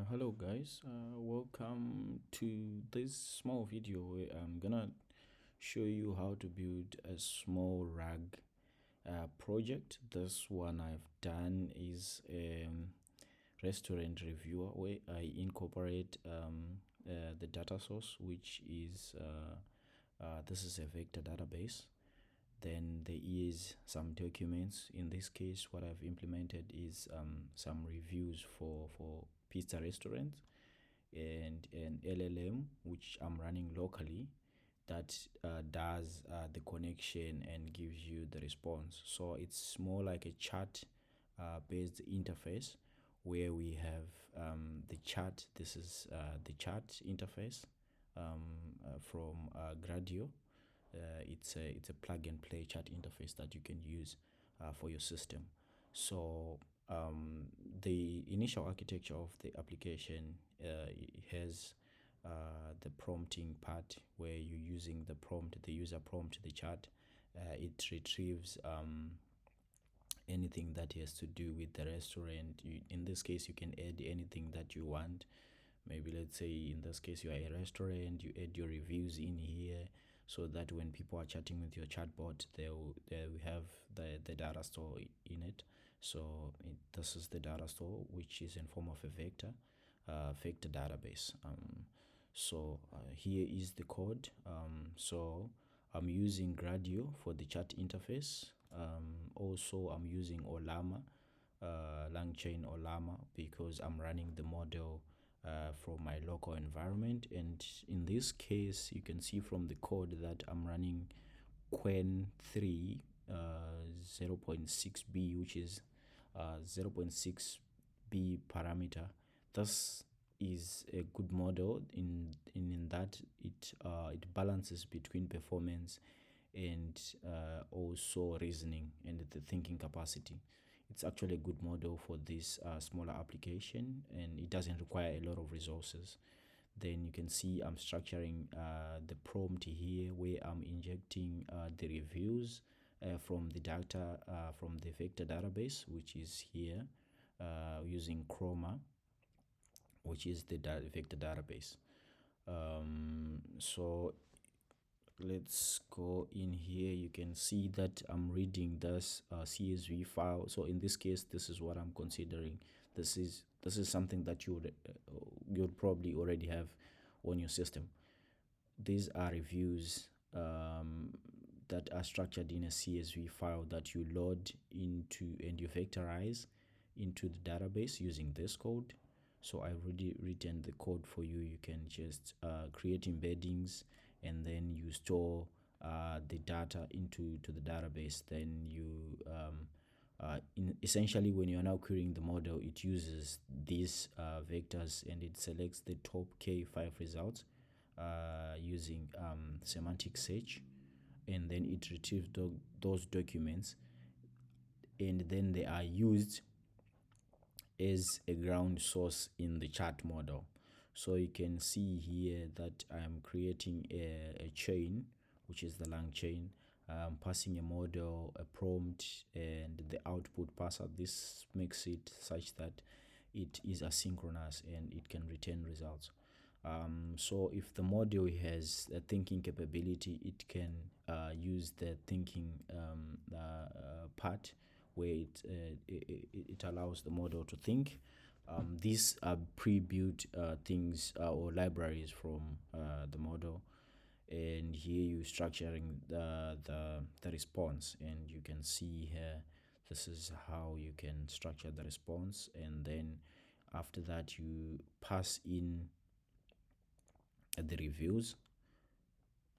Hello guys, welcome to this small video where I'm gonna show you how to build a small rag project. This one I've done is a restaurant reviewer where I incorporate the data source, which is this is a vector database. Then there is some documents. In this case, what I've implemented is some reviews for pizza restaurants and an LLM which I'm running locally that does the connection and gives you the response. So it's more like a chat based interface where we have the chat. This is the chat interface from Gradio. It's a plug and play chat interface that you can use for your system. So the initial architecture of the application has the prompting part where you're using the prompt, the user prompt, the chat. It retrieves anything that has to do with the restaurant. In this case, you can add anything that you want. Maybe let's say in this case you are a restaurant, you add your reviews in here so that when people are chatting with your chatbot, they will have the data store in it. So this is the data store, which is in form of a vector database. Here is the code. So I'm using Gradio for the chat interface. Also I'm using Ollama, LangChain Ollama, because I'm running the model from my local environment. And in this case, you can see from the code that I'm running Quen 3 0.6b, which is 0.6b parameter. This is a good model in that it balances between performance and also reasoning and the thinking capacity. It's actually a good model for this smaller application, and it doesn't require a lot of resources. Then you can see I'm structuring the prompt here where I'm injecting the reviews from the data from the vector database, which is here, using Chroma, which is the vector database. So let's go in here. You can see that I'm reading this CSV file. So in this case, this is what I'm considering. This is something that you'd probably already have on your system. These are reviews that are structured in a CSV file that you load into and you vectorize into the database using this code. So I've already written the code for you. You can just create embeddings and then you store the data into the database. Then you essentially when you're now querying the model, it uses these vectors and it selects the top K5 results using semantic search, and then it retrieves those documents, and then they are used as a ground source in the chat model. So you can see here that I'm creating a chain, which is the LangChain. I'm passing a model, a prompt, and the output parser. This makes it such that it is asynchronous and it can return results. So if the model has a thinking capability, it can use the thinking part where it allows the model to think. These are pre-built things or libraries from the model, and here you're structuring the response, and you can see here this is how you can structure the response, and then after that you pass in the reviews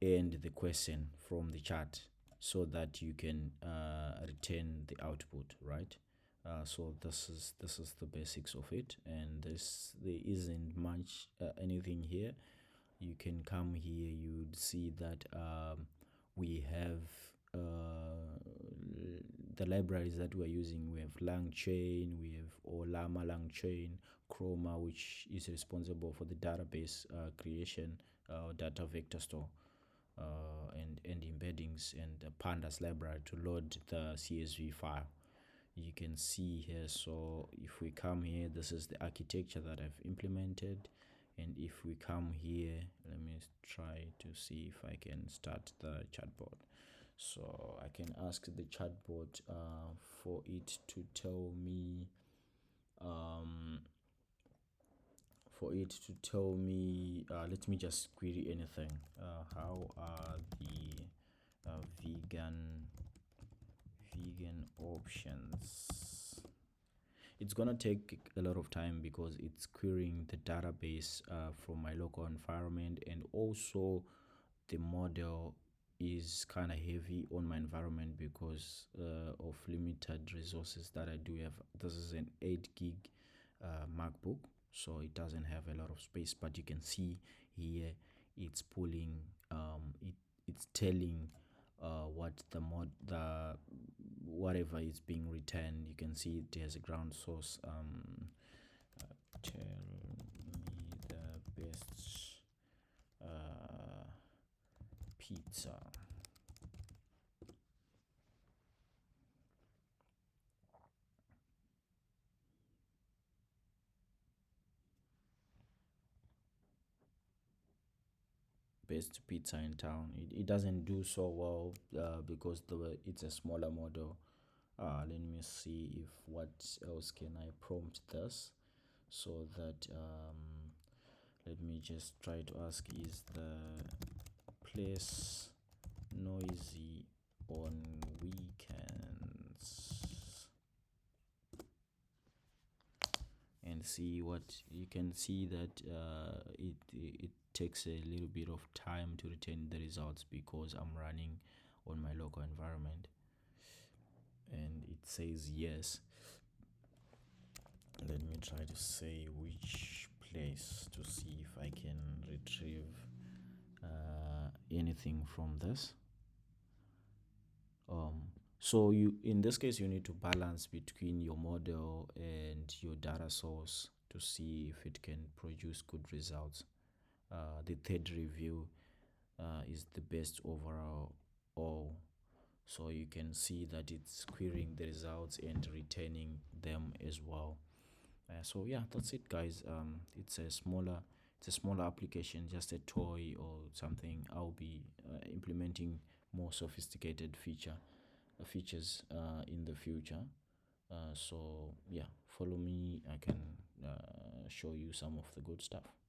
and the question from the chat so that you can return the output, right? So this is the basics of it, and there isn't much anything here. You can come here, you would see that we have the libraries that we're using. We have LangChain, we have Ollama LangChain, Chroma, which is responsible for the database creation, data vector store, and embeddings, and the pandas library to load the CSV file. you can see here. So if we come here, this is the architecture that I've implemented. And if we come here, let me try to see if I can start the chatbot. So I can ask the chatbot for it to tell me let me just query anything. How are the vegan options? It's gonna take a lot of time because it's querying the database from my local environment, and also the model is kind of heavy on my environment because of limited resources that I do have. This is an 8 gig MacBook, so it doesn't have a lot of space, but you can see here it's pulling it's telling what the whatever is being returned. You can see it has a ground source. Tell me the best pizza. Best pizza in town. It doesn't do so well because it's a smaller model. Let me see if what else can I prompt this so that let me just try to ask, is the place noisy on weekends? And see what you can see that it takes a little bit of time to return the results because I'm running on my local environment, and it says yes. Let me try to say which place to see if I can retrieve anything from this. So you, in this case, you need to balance between your model and your data source to see if it can produce good results. The third review is the best overall. So you can see that it's querying the results and returning them as well. So yeah, that's it, guys. It's a smaller application, just a toy or something. I'll be implementing more sophisticated features in the future. So yeah, follow me. I can show you some of the good stuff.